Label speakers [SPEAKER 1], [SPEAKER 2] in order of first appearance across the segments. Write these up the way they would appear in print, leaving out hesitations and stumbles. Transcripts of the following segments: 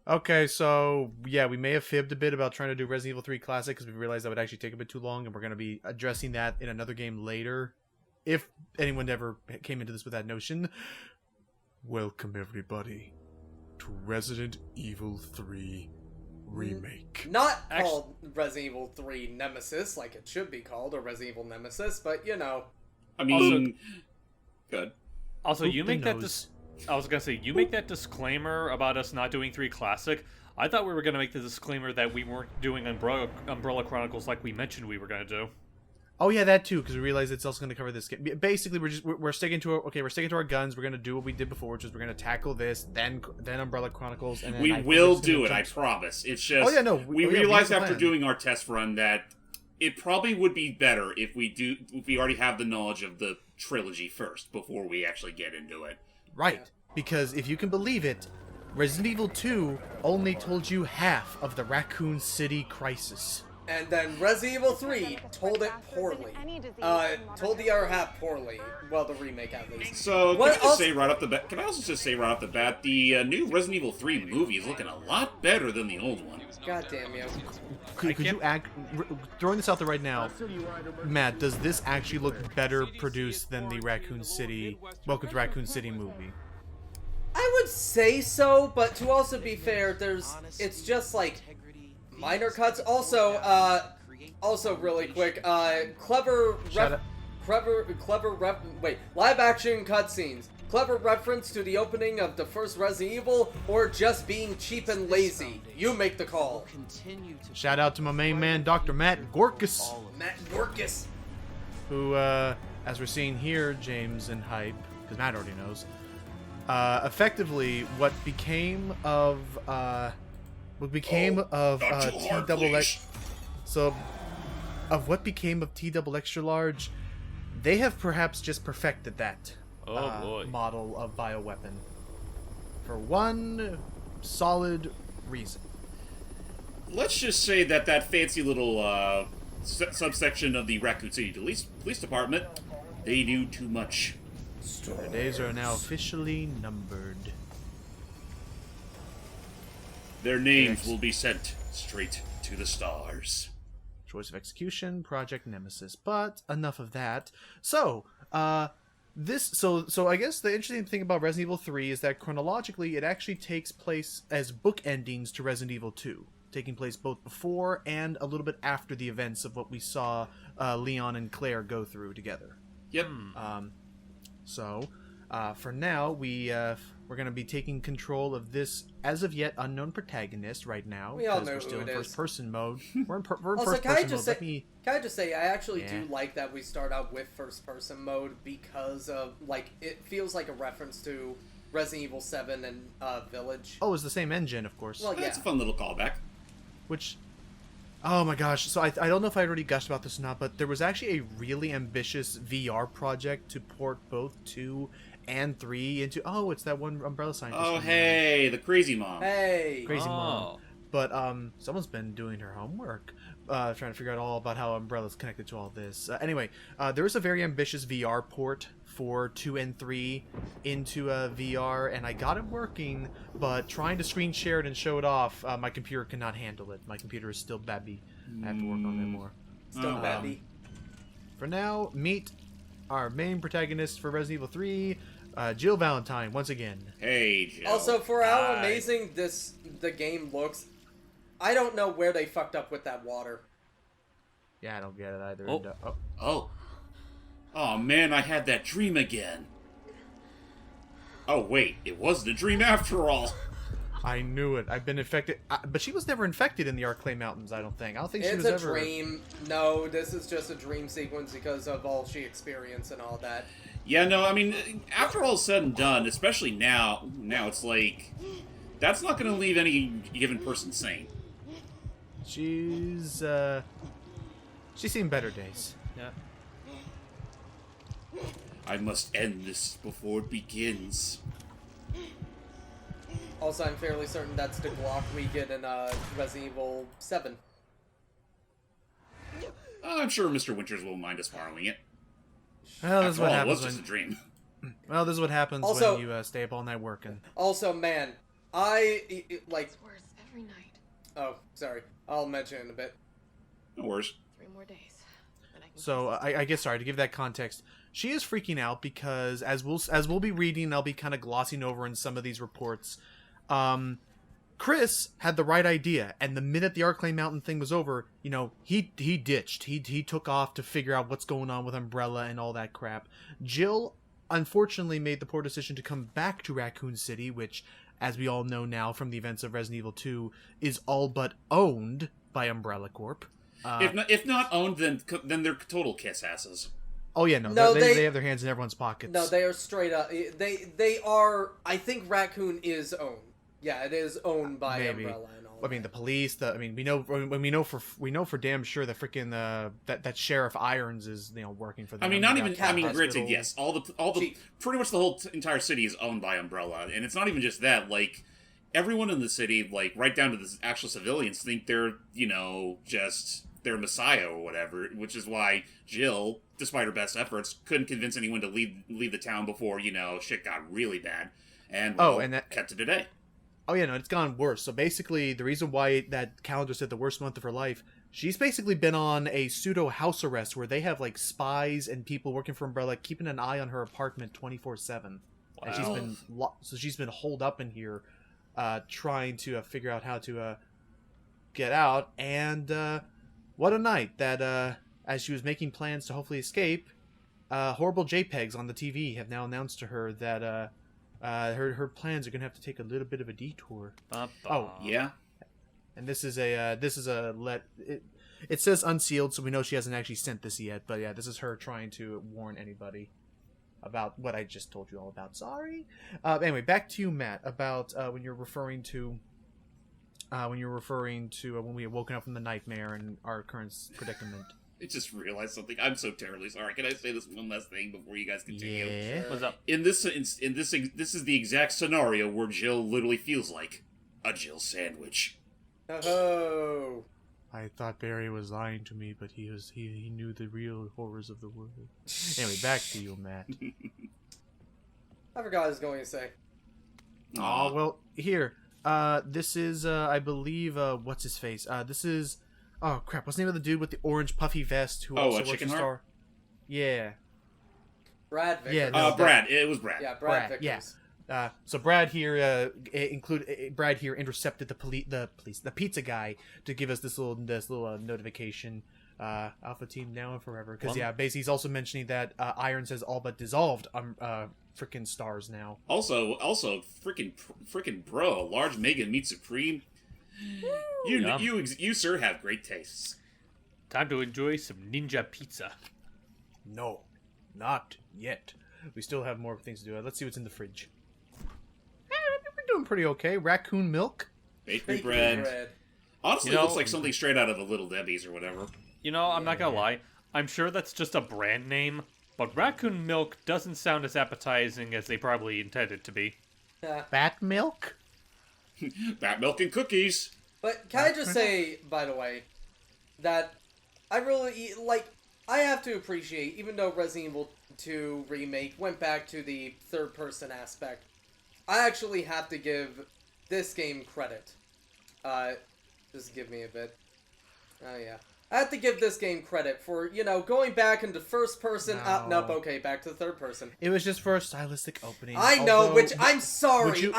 [SPEAKER 1] Okay, so yeah, we may have fibbed a bit about trying to do Resident Evil 3 Classic because we realized that would actually take a bit too long, and we're going to be addressing that in another game later. If anyone ever came into this with that notion. Welcome, everybody, to Resident Evil 3 Remake.
[SPEAKER 2] Not called Resident Evil 3 Nemesis, like it should be called, or Resident Evil Nemesis, but you know.
[SPEAKER 3] I mean, good.
[SPEAKER 4] Also, you make that I was gonna say, you make that disclaimer about us not doing 3 Classic. I thought we were gonna make the disclaimer that we weren't doing Umbrella Chronicles like we mentioned we were gonna do.
[SPEAKER 1] Oh yeah, that too, because we realized it's also going to cover this game. Basically, we're sticking to we're sticking to our guns. We're going to do what we did before, which is we're going to tackle this, then Umbrella Chronicles, and then
[SPEAKER 3] we will do it. I promise. It's just we realized after doing our test run that it probably would be better if we already have the knowledge of the trilogy first before we actually get into it.
[SPEAKER 1] Right, because if you can believe it, Resident Evil 2 only told you half of the Raccoon City crisis.
[SPEAKER 2] And then Resident Evil 3 told it poorly. Told the other half poorly. Well, the remake at least.
[SPEAKER 3] So, can I also say right off the bat, the new Resident Evil 3 movie is looking a lot better than the old one.
[SPEAKER 2] God damn you.
[SPEAKER 1] Could you throwing this out there right now, Matt, does this actually look better produced than the Raccoon City, Welcome to Raccoon City movie?
[SPEAKER 2] I would say so, but to also be fair, it's just like minor cuts. Also really quick, live action cutscenes. Clever reference to the opening of the first Resident Evil, or just being cheap and lazy. You make the call.
[SPEAKER 1] Shout out to my main man, Dr. Matt Gorkas.
[SPEAKER 2] Matt Gorkas.
[SPEAKER 1] Who, as we're seeing here, James and Hype, because Matt already knows, effectively what became of what became of T double extra large, they have perhaps just perfected that model of bioweapon for one solid reason.
[SPEAKER 3] Let's just say that fancy little subsection of the Raccoon City Police Department, they knew too much.
[SPEAKER 1] Their days are now officially numbered.
[SPEAKER 3] Their names will be sent straight to the stars.
[SPEAKER 1] Choice of execution, Project Nemesis. But enough of that. So, I guess the interesting thing about Resident Evil 3 is that chronologically it actually takes place as book endings to Resident Evil 2, taking place both before and a little bit after the events of what we saw Leon and Claire go through together.
[SPEAKER 3] Yep.
[SPEAKER 1] For now, we're going to be taking control of this as of yet unknown protagonist right now.
[SPEAKER 2] We all know
[SPEAKER 1] we're still
[SPEAKER 2] who it
[SPEAKER 1] in
[SPEAKER 2] is.
[SPEAKER 1] first-person mode. We're in
[SPEAKER 2] Also,
[SPEAKER 1] first-person mode.
[SPEAKER 2] Can I just say, I actually do like that we start out with first-person mode because of, like, it feels like a reference to Resident Evil 7 and Village.
[SPEAKER 1] Oh, it's the same engine, of course.
[SPEAKER 2] Well, yeah.
[SPEAKER 3] That's a fun little callback.
[SPEAKER 1] Which, oh my gosh, so I don't know if I already gushed about this or not, but there was actually a really ambitious VR project to port both 2 and 3 into, it's that one Umbrella Scientist.
[SPEAKER 3] Oh, hey, the Crazy Mom.
[SPEAKER 2] Hey.
[SPEAKER 1] Crazy Mom. But, someone's been doing her homework, trying to figure out all about how Umbrella's connected to all this. Anyway, there was a very ambitious VR port for 2 and 3 into VR, and I got it working, but trying to screen share it and show it off, my computer cannot handle it. My computer is still babby. I have to work on it more.
[SPEAKER 2] Still babby.
[SPEAKER 1] For now, meet our main protagonist for Resident Evil 3, Jill Valentine, once again.
[SPEAKER 3] Hey, Jill.
[SPEAKER 2] Also, for how amazing the game looks, I don't know where they fucked up with that water.
[SPEAKER 1] Yeah, I don't get it either.
[SPEAKER 3] Oh man, I had that dream again. Oh wait, it wasn't a dream after all.
[SPEAKER 1] I knew it. I've been infected, but she was never infected in the Arclay Mountains. I don't think. She was ever.
[SPEAKER 2] It's a dream. No, this is just a dream sequence because of all she experienced and all that.
[SPEAKER 3] Yeah, no, I mean, after all said and done, especially now it's like that's not going to leave any given person sane.
[SPEAKER 1] She's seen better days.
[SPEAKER 4] Yeah.
[SPEAKER 3] I must end this before it begins.
[SPEAKER 2] Also, I'm fairly certain that's the Glock we get in Resident Evil 7.
[SPEAKER 3] I'm sure Mr. Winters won't mind us borrowing it.
[SPEAKER 1] Well, this is what happens.
[SPEAKER 3] It was just a dream.
[SPEAKER 1] Well, this is what happens when you stay up all night working.
[SPEAKER 2] Also, man, like...
[SPEAKER 5] It's worse every night.
[SPEAKER 2] Oh, sorry. I'll mention it in a bit.
[SPEAKER 3] No worries.
[SPEAKER 5] 3 more days. Then I can
[SPEAKER 1] So I guess, sorry, to give that context, she is freaking out because as we'll be reading, I'll be kind of glossing over in some of these reports. Chris had the right idea, and the minute the Arclay Mountain thing was over, you know, he ditched. He took off to figure out what's going on with Umbrella and all that crap. Jill, unfortunately, made the poor decision to come back to Raccoon City, which, as we all know now from the events of Resident Evil 2, is all but owned by Umbrella Corp.
[SPEAKER 3] If not owned, then they're total kiss asses.
[SPEAKER 1] Oh yeah, no, they have their hands in everyone's pockets.
[SPEAKER 2] No, they are straight up. They are. I think Raccoon is owned. Yeah, it is owned by Umbrella and all.
[SPEAKER 1] I mean, the police. We know for damn sure that freaking that Sheriff Irons is working for them.
[SPEAKER 3] I mean, not even. I mean, granted, yes, all the pretty much the whole entire city is owned by Umbrella, and it's not even just that. Like, everyone in the city, like right down to the actual civilians, think they're just their messiah or whatever. Which is why Jill, despite her best efforts, couldn't convince anyone to leave the town before shit got really bad, and that kept to today.
[SPEAKER 1] Oh yeah, no, it's gone worse. So basically, the reason why that calendar said the worst month of her life, she's basically been on a pseudo house arrest where they have like spies and people working for Umbrella keeping an eye on her apartment 24/7. Wow. And she's been holed up in here, trying to figure out how to get out. And what a night that as she was making plans to hopefully escape, horrible JPEGs on the TV have now announced to her that her plans are gonna have to take a little bit of a detour. Oh
[SPEAKER 3] yeah,
[SPEAKER 1] and this is it says unsealed, so we know she hasn't actually sent this yet. But yeah, this is her trying to warn anybody about what I just told you all about. Sorry. Anyway, back to you, Matt, about when you're referring to when we had woken up from the nightmare and our current predicament.
[SPEAKER 3] I just realized something. I'm so terribly sorry. Can I say this one last thing before you guys continue?
[SPEAKER 1] Yeah.
[SPEAKER 4] What's up?
[SPEAKER 3] This is the exact scenario where Jill literally feels like a Jill sandwich.
[SPEAKER 2] Oh.
[SPEAKER 1] I thought Barry was lying to me, but he knew the real horrors of the world. Anyway, back to you, Matt.
[SPEAKER 2] I forgot what I was going to say.
[SPEAKER 1] Oh, well, here. This is, I believe, what's his face? This is... Oh, crap. What's the name of the dude with the orange puffy vest who also works for Star? Yeah.
[SPEAKER 2] Brad Vickers.
[SPEAKER 1] Yeah,
[SPEAKER 3] Brad. It was Brad.
[SPEAKER 2] Yeah, Brad Vickers.
[SPEAKER 1] Yeah. So Brad here intercepted the pizza guy to give us this little notification. Alpha Team now and forever. Because basically he's also mentioning that Irons has all but dissolved frickin' stars now.
[SPEAKER 3] Also, frickin' bro, large mega meat supreme. You sir have great tastes.
[SPEAKER 4] Time to enjoy some ninja pizza.
[SPEAKER 1] No, not yet. We still have more things to do. Let's see what's in the fridge. We're doing pretty okay. Raccoon milk,
[SPEAKER 3] bakery bread. Honestly, it looks like something straight out of a Little Debbie's or whatever.
[SPEAKER 4] I'm not gonna lie. I'm sure that's just a brand name, but raccoon milk doesn't sound as appetizing as they probably intended to be.
[SPEAKER 1] Bat milk.
[SPEAKER 3] Bat milk and cookies.
[SPEAKER 2] But can I just say, by the way, that I really, I have to appreciate, even though Resident Evil 2 Remake went back to the third-person aspect, I actually have to give this game credit. Just give me a bit. Oh, yeah. I have to give this game credit for, going back into first person.
[SPEAKER 1] No.
[SPEAKER 2] Nope, okay, back to third person.
[SPEAKER 1] It was just for a stylistic opening.
[SPEAKER 2] I know, I'm sorry.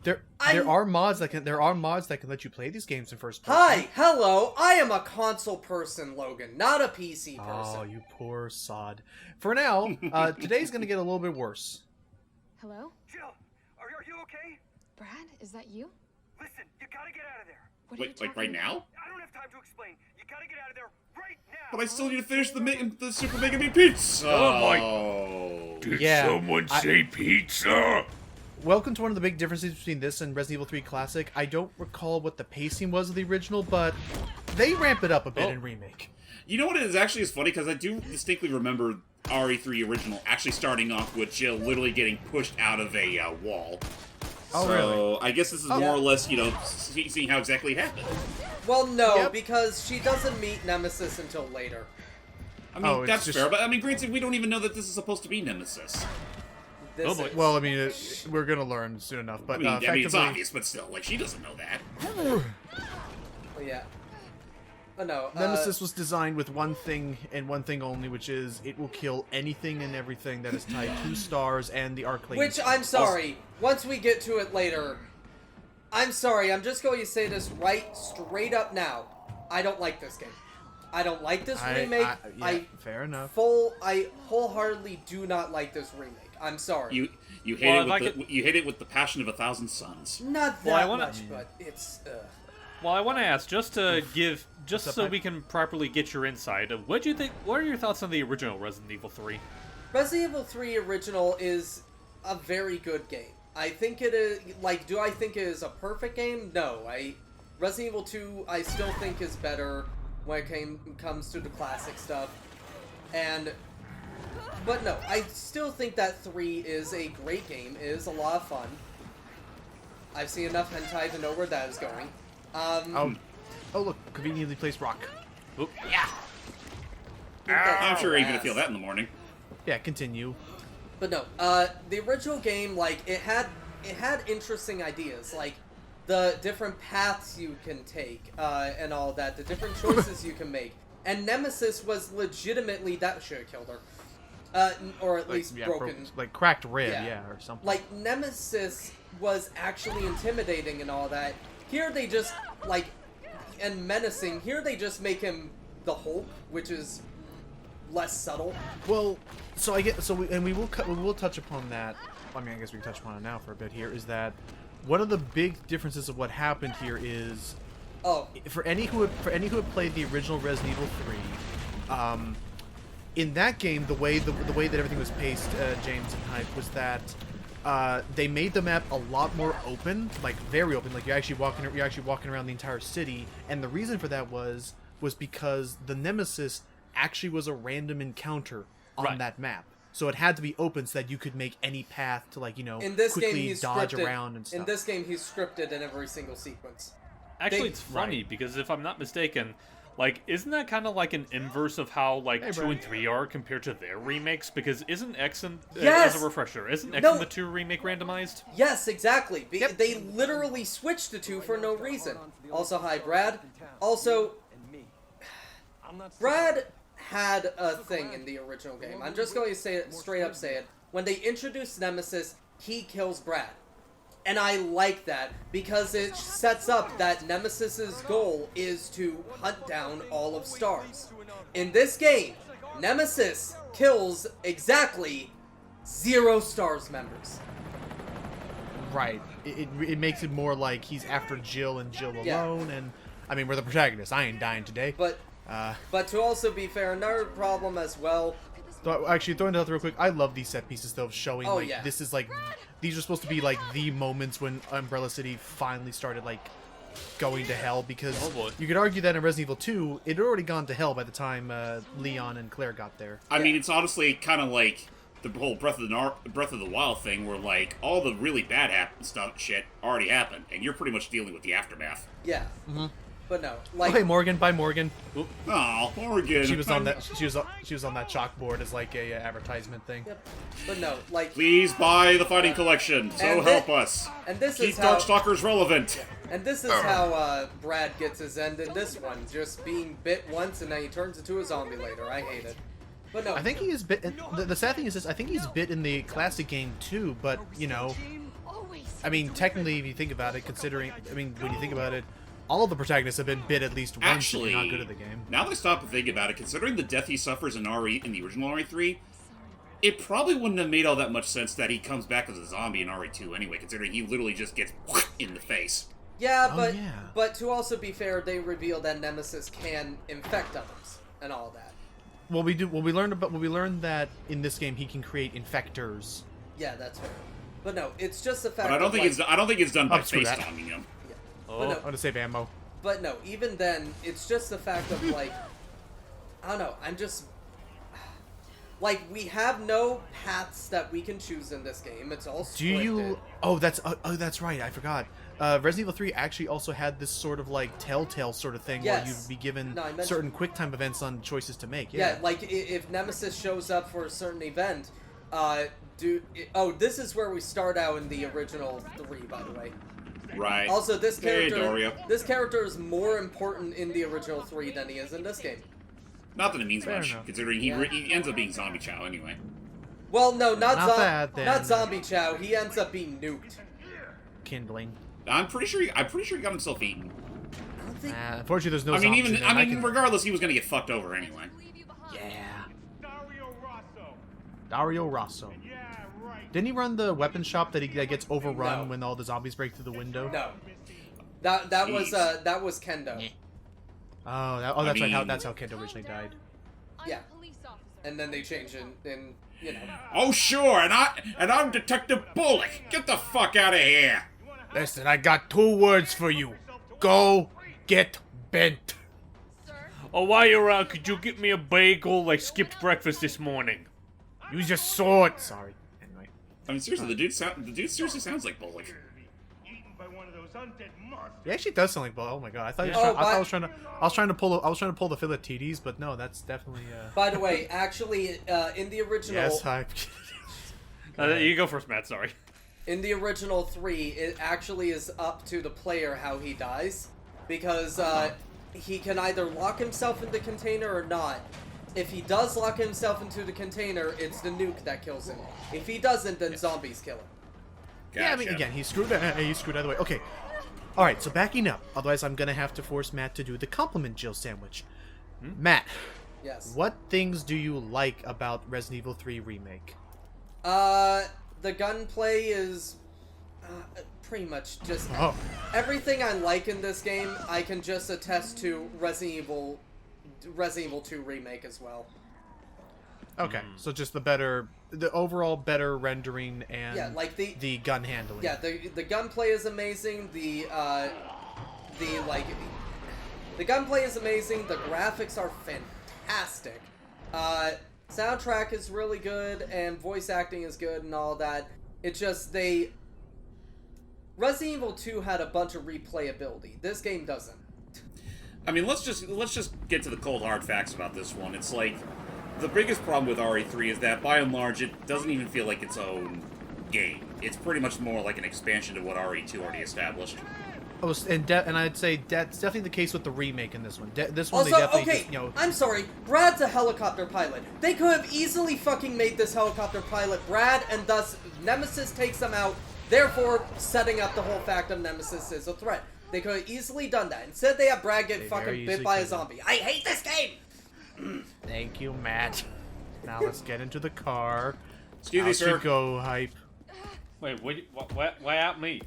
[SPEAKER 1] There are mods that can let you play these games in first person.
[SPEAKER 2] Hello, I am a console person, Logan, not a PC person.
[SPEAKER 1] Oh, you poor sod. For now, today's gonna get a little bit worse.
[SPEAKER 5] Hello?
[SPEAKER 6] Jill, are you okay?
[SPEAKER 5] Brad, is that you?
[SPEAKER 6] Listen, you gotta get out of there.
[SPEAKER 5] What are you
[SPEAKER 3] Wait, like
[SPEAKER 5] talking
[SPEAKER 3] right
[SPEAKER 5] about?
[SPEAKER 3] now?
[SPEAKER 6] I don't have time to explain. You gotta get out of there right now.
[SPEAKER 3] But I still need to finish the Super Mega Meat Pizza.
[SPEAKER 4] Oh
[SPEAKER 3] my!
[SPEAKER 4] Did someone say pizza?
[SPEAKER 1] Welcome to one of the big differences between this and Resident Evil 3 Classic. I don't recall what the pacing was of the original, but they ramp it up a bit in Remake.
[SPEAKER 3] You know what is actually is funny? Because I do distinctly remember RE3 Original actually starting off with Jill literally getting pushed out of a wall.
[SPEAKER 1] Oh,
[SPEAKER 3] so,
[SPEAKER 1] really?
[SPEAKER 3] I guess this is more or less, seeing how exactly it happened.
[SPEAKER 2] Well, no, because she doesn't meet Nemesis until later.
[SPEAKER 3] I mean, that's fair, but I mean, granted, we don't even know that this is supposed to be Nemesis.
[SPEAKER 2] This is...
[SPEAKER 1] Well, I mean, we're gonna learn soon enough. But
[SPEAKER 3] I mean, it's obvious, but still, like, she doesn't know that.
[SPEAKER 2] Well, yeah. Oh, no.
[SPEAKER 1] Nemesis was designed with one thing and one thing only, which is it will kill anything and everything that is tied to stars and the arc lane.
[SPEAKER 2] Which, I'm sorry, once we get to it later, I'm sorry, I'm just going to say this straight up now. I don't like this game. I don't like this remake.
[SPEAKER 1] Fair enough.
[SPEAKER 2] I wholeheartedly do not like this remake. I'm sorry.
[SPEAKER 3] You hate it with the passion of 1,000 suns.
[SPEAKER 2] Not that much, but it's...
[SPEAKER 4] Well, I want to ask, just so we can properly get your insight, what do you think? What are your thoughts on the original Resident Evil 3?
[SPEAKER 2] Resident Evil 3 Original is a very good game. I think it is, like, do I think it is a perfect game? No. Resident Evil 2, I still think is better when it comes to the classic stuff. But no, I still think that 3 is a great game. It is a lot of fun. I've seen enough hentai to know where that is going.
[SPEAKER 1] Oh, look, conveniently placed rock.
[SPEAKER 4] Oop.
[SPEAKER 3] Yeah. I'm sure you're gonna feel that in the morning.
[SPEAKER 1] Yeah, continue.
[SPEAKER 2] But no, the original game, like, it had interesting ideas, like the different paths you can take, and all that, the different choices you can make. And Nemesis was legitimately that should have killed her, or at least broken,
[SPEAKER 1] like cracked rib, or something.
[SPEAKER 2] Like Nemesis was actually intimidating and all that. Here they just and menacing. Here they just make him the Hulk, which is less subtle.
[SPEAKER 1] Well, so we will touch upon that. I mean, I guess we can touch upon it now for a bit. Here is that one of the big differences of what happened here is, for any who had played the original Resident Evil 3, in that game the way that everything was paced, James and Hype, was that they made the map a lot more open, like very open, like you're actually walking around the entire city, and the reason for that was because the Nemesis actually was a random encounter on that map. So it had to be open so that you could make any path to, like,
[SPEAKER 2] in this
[SPEAKER 1] quickly
[SPEAKER 2] game, he's
[SPEAKER 1] dodge
[SPEAKER 2] scripted,
[SPEAKER 1] around and stuff.
[SPEAKER 2] In this game, he's scripted in every single sequence.
[SPEAKER 4] Actually, it's funny because if I'm not mistaken, like, isn't that kind of like an inverse of how, like, 2 and 3 are compared to their remakes? Because isn't X and...
[SPEAKER 2] Yes!
[SPEAKER 4] As a refresher, isn't X and the 2 remake randomized?
[SPEAKER 2] Yes, exactly. They literally switched the 2 for no reason. Also, hi, Brad. Also, Brad had a thing in the original game. I'm just going to say it, straight up say it. When they introduced Nemesis, he kills Brad. And I like that, because it sets up that Nemesis's goal is to hunt down all of stars. In this game, Nemesis kills exactly 0 stars members.
[SPEAKER 1] Right. It makes it more like he's after Jill and Jill alone, and I mean, we're the protagonists. I ain't dying today.
[SPEAKER 2] But to also be fair, another problem as well.
[SPEAKER 1] Actually, throwing it out there real quick, I love these set pieces though, showing this is like, these are supposed to be like the moments when Umbrella City finally started like going to hell, because you could argue that in Resident Evil 2, it had already gone to hell by the time Leon and Claire got there.
[SPEAKER 3] I mean, it's honestly kind of like the whole Breath of the Wild thing, where like all the really bad shit already happened, and you're pretty much dealing with the aftermath.
[SPEAKER 2] Yeah. Mm-hmm. But no, like,
[SPEAKER 1] hey, Morgan, bye Morgan.
[SPEAKER 3] Oh, Morgan.
[SPEAKER 1] She was on that. She was on that chalkboard as like a advertisement thing.
[SPEAKER 2] Yep. But no, like,
[SPEAKER 3] please buy the fighting collection. So help us.
[SPEAKER 2] And this
[SPEAKER 3] keep
[SPEAKER 2] is how
[SPEAKER 3] Darkstalkers relevant.
[SPEAKER 2] And this is how Brad gets his end in this one, just being bit once and then he turns into a zombie later. I hate it. But no,
[SPEAKER 1] I think he is bit. The sad thing is this: I think he's bit in the classic game too. But you know, I mean, technically, if you think about it, when you think about it. All of the protagonists have been bit at least once.
[SPEAKER 3] Actually,
[SPEAKER 1] not good at the game.
[SPEAKER 3] Now that I stop and think about it, considering the death he suffers in the original RE3, it probably wouldn't have made all that much sense that he comes back as a zombie in RE2 anyway, considering he literally just gets in the face.
[SPEAKER 2] Yeah, but to also be fair, they reveal that Nemesis can infect others and all that.
[SPEAKER 1] Well, we learned that in this game he can create infectors.
[SPEAKER 2] Yeah, that's fair. But no, it's just the fact.
[SPEAKER 3] But I don't think it's done by face-stomping him.
[SPEAKER 1] Oh, I'm gonna save ammo.
[SPEAKER 2] But no, even then, it's just the fact of, like, I don't know, I'm just, like, we have no paths that we can choose in this game. It's all scripted.
[SPEAKER 1] Oh, that's right. I forgot. Resident Evil 3 actually also had this sort of like telltale sort of thing where you'd be given certain QuickTime events on choices to make.
[SPEAKER 2] Yeah, like if Nemesis shows up for a certain event, this is where we start out in the original 3, by the way.
[SPEAKER 3] Right.
[SPEAKER 2] Also, this
[SPEAKER 3] Hey,
[SPEAKER 2] character,
[SPEAKER 3] Doria.
[SPEAKER 2] this character is more important in the original 3 than he is in this game.
[SPEAKER 3] Not that it means
[SPEAKER 1] Fair
[SPEAKER 3] much,
[SPEAKER 1] enough.
[SPEAKER 3] considering he ends up being Zombie Chow anyway.
[SPEAKER 2] Well, no,
[SPEAKER 1] that, then.
[SPEAKER 2] not Zombie Chow. He ends up being nuked.
[SPEAKER 1] Kindling.
[SPEAKER 3] I'm pretty sure he got himself eaten.
[SPEAKER 2] I don't think.
[SPEAKER 1] Unfortunately, there's no.
[SPEAKER 3] I mean,
[SPEAKER 1] zombies in there.
[SPEAKER 3] regardless, he was gonna get fucked over anyway.
[SPEAKER 1] Yeah.
[SPEAKER 6] Dario Rosso.
[SPEAKER 1] Dario Rosso.
[SPEAKER 6] Yeah, right.
[SPEAKER 1] Didn't he run the weapon shop that gets overrun
[SPEAKER 2] No.
[SPEAKER 1] when all the zombies break through the window?
[SPEAKER 2] No. That was
[SPEAKER 3] Jeez.
[SPEAKER 2] that was Kendo.
[SPEAKER 1] Yeah. Oh, that's right. That's how Kendo originally died.
[SPEAKER 2] Yeah. And then they changed and you know.
[SPEAKER 3] Oh sure, and I'm Detective Bullock. Get the fuck out of here.
[SPEAKER 1] Listen, I got 2 words for you. Go get bent.
[SPEAKER 4] Oh, while you're around, could you get me a bagel? I skipped breakfast this morning.
[SPEAKER 1] Use your sword. Sorry. Anyway.
[SPEAKER 3] I mean, seriously, the dude seriously sounds like Bullock.
[SPEAKER 6] Eaten by one of those undead monsters.
[SPEAKER 1] He actually does sound like Bo. Oh my god! I thought, I was trying to pull the Philatides, but no, that's definitely.
[SPEAKER 2] By the way, actually, in the original.
[SPEAKER 1] Yes, hi.
[SPEAKER 4] You go first, Matt. Sorry.
[SPEAKER 2] In the original 3, it actually is up to the player how he dies, because he can either lock himself in the container or not. If he does lock himself into the container, it's the nuke that kills him. If he doesn't, then zombies kill him.
[SPEAKER 3] Gotcha.
[SPEAKER 1] Yeah, I mean, again, he's screwed either way. Okay. All right, so backing up. Otherwise, I'm gonna have to force Matt to do the compliment Jill sandwich. Matt,
[SPEAKER 2] Yes.
[SPEAKER 1] what things do you like about Resident Evil 3 Remake?
[SPEAKER 2] The gunplay is pretty much just
[SPEAKER 1] Oh.
[SPEAKER 2] everything I like in this game. I can just attest to Resident Evil 2 Remake as well.
[SPEAKER 1] Okay, so just the overall better rendering and
[SPEAKER 2] Yeah, like
[SPEAKER 1] the gun handling.
[SPEAKER 2] Yeah, the gunplay is amazing. The gunplay is amazing. The graphics are fantastic. Soundtrack is really good, and voice acting is good, and all that. It's just Resident Evil 2 had a bunch of replayability. This game doesn't.
[SPEAKER 3] I mean, let's just get to the cold hard facts about this one. It's like the biggest problem with RE3 is that by and large it doesn't even feel like its own game. It's pretty much more like an expansion to what RE2 already established.
[SPEAKER 1] Oh, and I'd say that's definitely the case with the remake in this one. This one
[SPEAKER 2] Also,
[SPEAKER 1] they definitely
[SPEAKER 2] okay,
[SPEAKER 1] just,
[SPEAKER 2] I'm sorry. Brad's a helicopter pilot. They could have easily fucking made this helicopter pilot Brad, and thus Nemesis takes them out, therefore setting up the whole fact of Nemesis is a threat. They could have easily done that. Instead, they have Brad get fucking bit by a zombie. I hate this game!
[SPEAKER 1] Thank you, Matt. Now let's get into the car.
[SPEAKER 3] Excuse me, sir.
[SPEAKER 1] Out you go, hype.
[SPEAKER 4] Wait, why at me?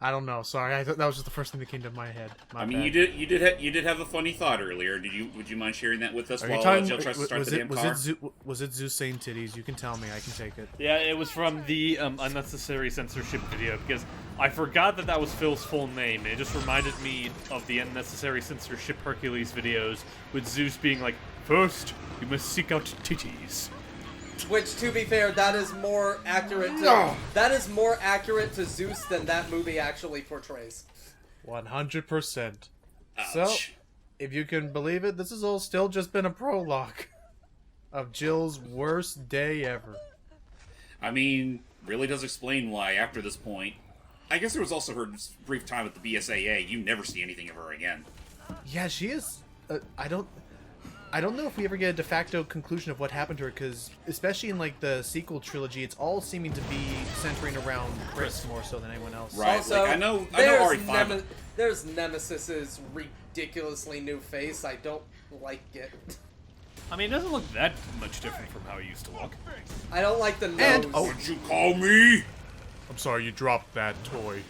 [SPEAKER 1] I don't know. Sorry, I thought that was just the first thing that came to my head. My
[SPEAKER 3] I mean,
[SPEAKER 1] bad.
[SPEAKER 3] you did have a funny thought earlier. Would you mind sharing that with us
[SPEAKER 1] Are you
[SPEAKER 3] while
[SPEAKER 1] talking?
[SPEAKER 3] Jill tries to start the damn car?
[SPEAKER 1] Was it Zeus saying titties? You can tell me. I can take it.
[SPEAKER 4] Yeah, it was from the unnecessary censorship video because I forgot that was Phil's full name. It just reminded me of the unnecessary censorship Hercules videos with Zeus being like, "First, you must seek out titties."
[SPEAKER 2] Which, to be fair, that is more accurate to Zeus than that movie actually portrays.
[SPEAKER 1] 100%. So,
[SPEAKER 3] Ouch.
[SPEAKER 1] if you can believe it, this has all still just been a prologue of Jill's worst day ever.
[SPEAKER 3] I mean, really does explain why, after this point, I guess there was also her brief time at the BSAA, you never see anything of her again.
[SPEAKER 1] Yeah, she is... I don't know if we ever get a de facto conclusion of what happened to her, because especially in like the sequel trilogy, it's all seeming to be centering around Chris more so than anyone else.
[SPEAKER 3] Right.
[SPEAKER 2] Also,
[SPEAKER 3] like, I know RE5...
[SPEAKER 2] there's Nemesis's ridiculously new face. I don't like it.
[SPEAKER 4] I mean, it doesn't look that much different from how it used to look.
[SPEAKER 2] I don't like the nose.
[SPEAKER 1] And
[SPEAKER 3] What'd you call me?
[SPEAKER 1] I'm sorry, you dropped that toy.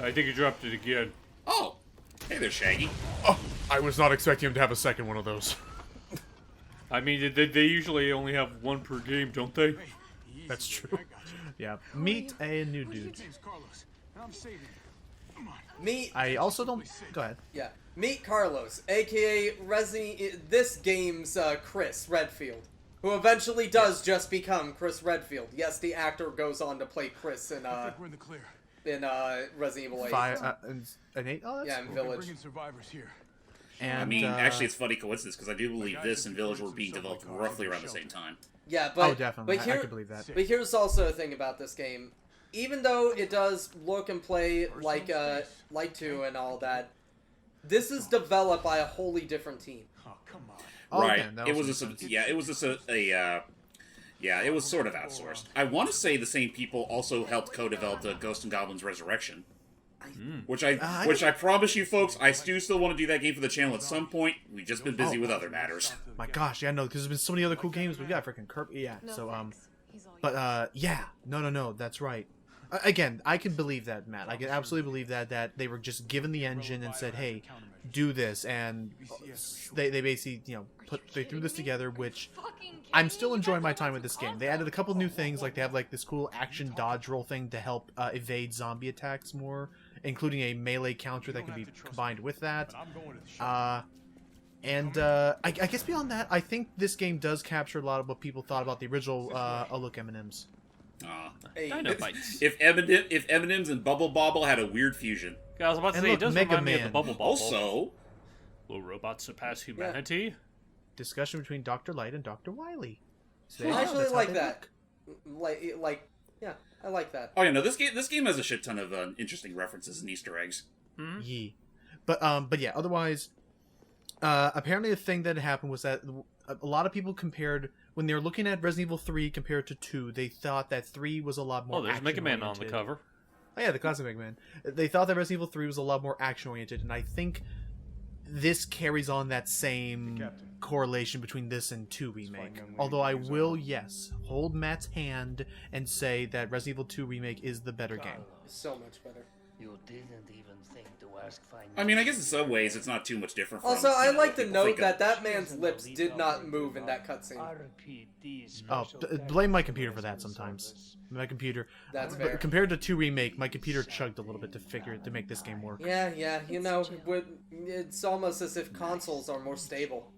[SPEAKER 4] I think you dropped it again.
[SPEAKER 3] Oh, hey there, Shaggy.
[SPEAKER 1] Oh, I was not expecting him to have a second one of those.
[SPEAKER 4] I mean, they usually only have one per game, don't they?
[SPEAKER 1] That's true. Yeah. Meet a new dude. I also don't... Go ahead.
[SPEAKER 2] Yeah. Meet Carlos, aka this game's Chris Redfield, who eventually does just become Chris Redfield. Yes, the actor goes on to play Chris in
[SPEAKER 7] we're in the clear.
[SPEAKER 2] Resident Evil 8.
[SPEAKER 1] An 8? Oh, that's
[SPEAKER 2] Yeah, in
[SPEAKER 1] cool.
[SPEAKER 2] Village.
[SPEAKER 7] Bringing survivors here.
[SPEAKER 1] And,
[SPEAKER 3] I mean, actually, it's funny coincidence because I do believe this and Village were being developed roughly around the same time.
[SPEAKER 2] Yeah, but
[SPEAKER 1] definitely.
[SPEAKER 2] But here,
[SPEAKER 1] I could believe that.
[SPEAKER 2] But here's also a thing about this game. Even though it does look and play like 2 and all that, this is developed by a wholly different team.
[SPEAKER 6] Oh, come on.
[SPEAKER 3] Right.
[SPEAKER 1] Okay,
[SPEAKER 3] It was it was sort of outsourced. I want to say the same people also helped co-develop the Ghost and Goblins Resurrection. Which I promise you folks, I do still want to do that game for the channel at some point. We've just been busy with other matters.
[SPEAKER 1] My gosh, yeah, no, because there's been so many other cool games. We got freaking Kirby, yeah.
[SPEAKER 5] No,
[SPEAKER 1] So
[SPEAKER 5] thanks. He's all
[SPEAKER 1] but yeah, no, that's right. Again, I can believe that, Matt. I can absolutely believe that they were just given the engine and said, "Hey, do this," and they basically they threw this together, which I'm still enjoying my time with this game. They added a couple new things, like they have like this cool action dodge roll thing to help evade zombie attacks more, including a melee counter that can be combined with that. I guess beyond that, I think this game does capture a lot of what people thought about the original Look M&Ms.
[SPEAKER 3] If M&M's and Bubble Bobble had a weird fusion.
[SPEAKER 4] I was about to
[SPEAKER 1] And
[SPEAKER 4] say,
[SPEAKER 1] look,
[SPEAKER 4] it does
[SPEAKER 1] Mega
[SPEAKER 4] remind me of
[SPEAKER 1] Man.
[SPEAKER 4] the Bubble Bobble.
[SPEAKER 3] Also,
[SPEAKER 4] will robots surpass humanity?
[SPEAKER 1] Discussion between Dr. Light and Dr. Wily. So
[SPEAKER 2] I actually
[SPEAKER 1] that's how
[SPEAKER 2] like
[SPEAKER 1] they
[SPEAKER 2] that. Yeah, I like that.
[SPEAKER 3] oh yeah, no, this game has a shit ton of interesting references and Easter eggs.
[SPEAKER 1] Yee. But yeah, otherwise, apparently the thing that happened was that a lot of people compared, when they were looking at Resident Evil 3 compared to 2, they thought that 3 was a lot more
[SPEAKER 4] there's Mega Man on the
[SPEAKER 1] action-oriented.
[SPEAKER 4] cover.
[SPEAKER 1] Oh yeah, the classic Mega Man. They thought that Resident Evil 3 was a lot more action-oriented, and I think this carries on that same correlation between this and 2 Remake. Although I will, yes, hold Matt's hand and say that Resident Evil 2 Remake is the better game.
[SPEAKER 2] So much better.
[SPEAKER 7] You didn't even think to ask fine.
[SPEAKER 3] I mean, I guess in some ways it's not too much different from...
[SPEAKER 2] Also, I like to
[SPEAKER 3] people
[SPEAKER 2] note
[SPEAKER 3] think of.
[SPEAKER 2] that man's lips did not move in that cutscene.
[SPEAKER 1] Blame my computer for that sometimes. My computer.
[SPEAKER 2] That's fair.
[SPEAKER 1] Compared to 2 Remake, my computer chugged a little bit to make this game work.
[SPEAKER 2] Yeah, it's almost as if consoles are more stable.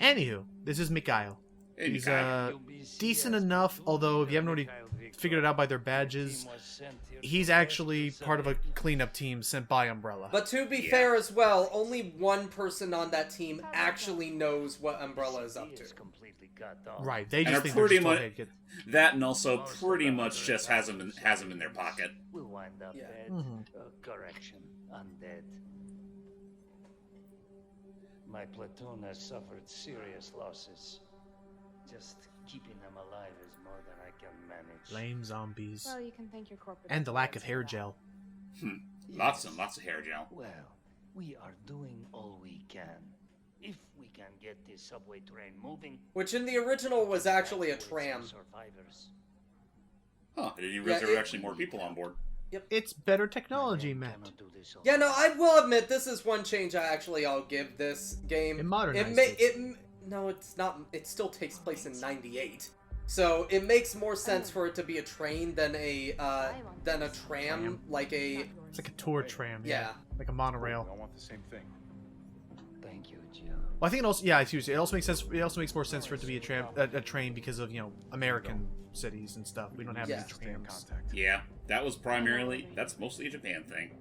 [SPEAKER 1] Anywho, this is Mikhail.
[SPEAKER 3] Hey,
[SPEAKER 1] He's
[SPEAKER 3] Mikhail.
[SPEAKER 1] decent enough, although if you haven't already figured it out by their badges, he's actually part of a cleanup team sent by Umbrella.
[SPEAKER 2] But to be fair as well, only one person on that team actually knows what Umbrella is up to.
[SPEAKER 1] Right, they
[SPEAKER 3] And
[SPEAKER 1] just
[SPEAKER 3] are
[SPEAKER 1] think
[SPEAKER 3] pretty
[SPEAKER 1] they're
[SPEAKER 3] much
[SPEAKER 1] just told, hey,
[SPEAKER 3] that, and also pretty much just has him in their pocket.
[SPEAKER 7] We'll wind up
[SPEAKER 2] Yeah.
[SPEAKER 7] dead. Correction, undead. My platoon has suffered serious losses. Just keeping them alive is more than I can manage.
[SPEAKER 1] lame zombies.
[SPEAKER 5] Well, you can thank your corporate.
[SPEAKER 1] And the lack of
[SPEAKER 5] employees
[SPEAKER 1] hair
[SPEAKER 5] for that.
[SPEAKER 1] gel.
[SPEAKER 3] Lots of hair gel.
[SPEAKER 7] Well, we are doing all we can. If we can get this subway train moving,
[SPEAKER 2] Which in the original was actually a
[SPEAKER 7] with
[SPEAKER 2] tram.
[SPEAKER 7] some survivors.
[SPEAKER 3] Huh, I didn't even realize
[SPEAKER 2] Yeah,
[SPEAKER 3] there were actually more people on board.
[SPEAKER 1] It's better technology,
[SPEAKER 7] Men
[SPEAKER 1] Matt.
[SPEAKER 7] cannot do this all
[SPEAKER 2] Yeah, no, I will admit this is one change I'll give this game.
[SPEAKER 1] It modernized
[SPEAKER 2] No, it's not. It still takes place in '98, so it makes more sense for it to be a train than a tram, like a
[SPEAKER 1] It's like a tour tram.
[SPEAKER 2] Yeah.
[SPEAKER 1] Like a monorail.
[SPEAKER 6] I want the same thing.
[SPEAKER 7] Thank you, Jill.
[SPEAKER 1] Well, I think it also, yeah, seriously, it also makes sense. It also makes more sense for it to be a train because of American cities and stuff. We don't have
[SPEAKER 2] Yeah.
[SPEAKER 1] any trams.
[SPEAKER 3] Yeah, that's mostly a Japan thing.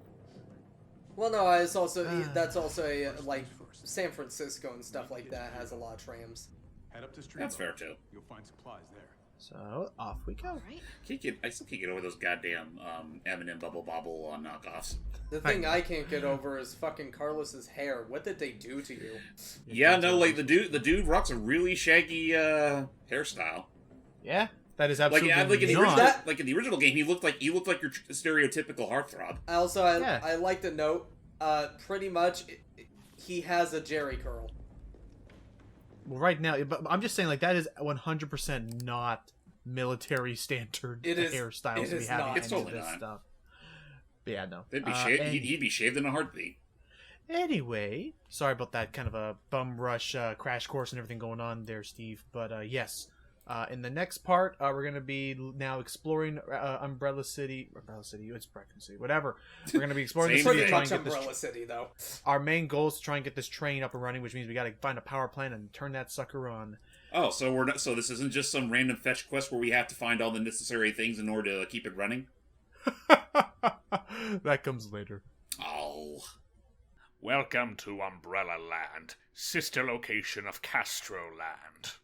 [SPEAKER 2] Well, no, it's also that's also a like San Francisco and stuff like that has a lot of trams.
[SPEAKER 6] Head up the street.
[SPEAKER 3] That's fair too.
[SPEAKER 6] You'll find supplies there.
[SPEAKER 1] So off we go.
[SPEAKER 5] All right.
[SPEAKER 3] I still can't get over those goddamn M&M Bubble Bobble knockoffs.
[SPEAKER 2] The thing I can't get over is fucking Carlos's hair. What did they do to you?
[SPEAKER 3] Yeah, no, like the dude rocks a really shaggy hairstyle.
[SPEAKER 1] Yeah, that is
[SPEAKER 3] Like,
[SPEAKER 1] absolutely
[SPEAKER 3] in the original game, he looked like your stereotypical heartthrob.
[SPEAKER 2] I like to note, pretty much, he has a Jerry curl.
[SPEAKER 1] Well, right now, but I'm just saying, like, that is 100% not military standard
[SPEAKER 2] It is-
[SPEAKER 1] hairstyles
[SPEAKER 2] it
[SPEAKER 1] we
[SPEAKER 2] is
[SPEAKER 1] have
[SPEAKER 2] not.
[SPEAKER 1] in
[SPEAKER 3] It's
[SPEAKER 1] any of
[SPEAKER 3] totally
[SPEAKER 1] this
[SPEAKER 3] not.
[SPEAKER 1] stuff. But yeah, no.
[SPEAKER 3] He'd be shaved in a heartbeat.
[SPEAKER 1] Anyway, sorry about that kind of a bum rush crash course and everything going on there, Steve. But yes, in the next part, we're going to be now exploring Umbrella City, it's Breakfast City, whatever. We're going to be exploring the
[SPEAKER 3] Same
[SPEAKER 1] city,
[SPEAKER 2] Pretty
[SPEAKER 1] trying
[SPEAKER 2] much
[SPEAKER 1] to get this.
[SPEAKER 2] Umbrella City, though.
[SPEAKER 1] Our main goal is to try and get this train up and running, which means we got to find a power plant and turn that sucker on.
[SPEAKER 3] Oh, so this isn't just some random fetch quest where we have to find all the necessary things in order to keep it running?
[SPEAKER 1] That comes later.
[SPEAKER 3] Oh.
[SPEAKER 8] Welcome to Umbrella Land, sister location of Castro Land.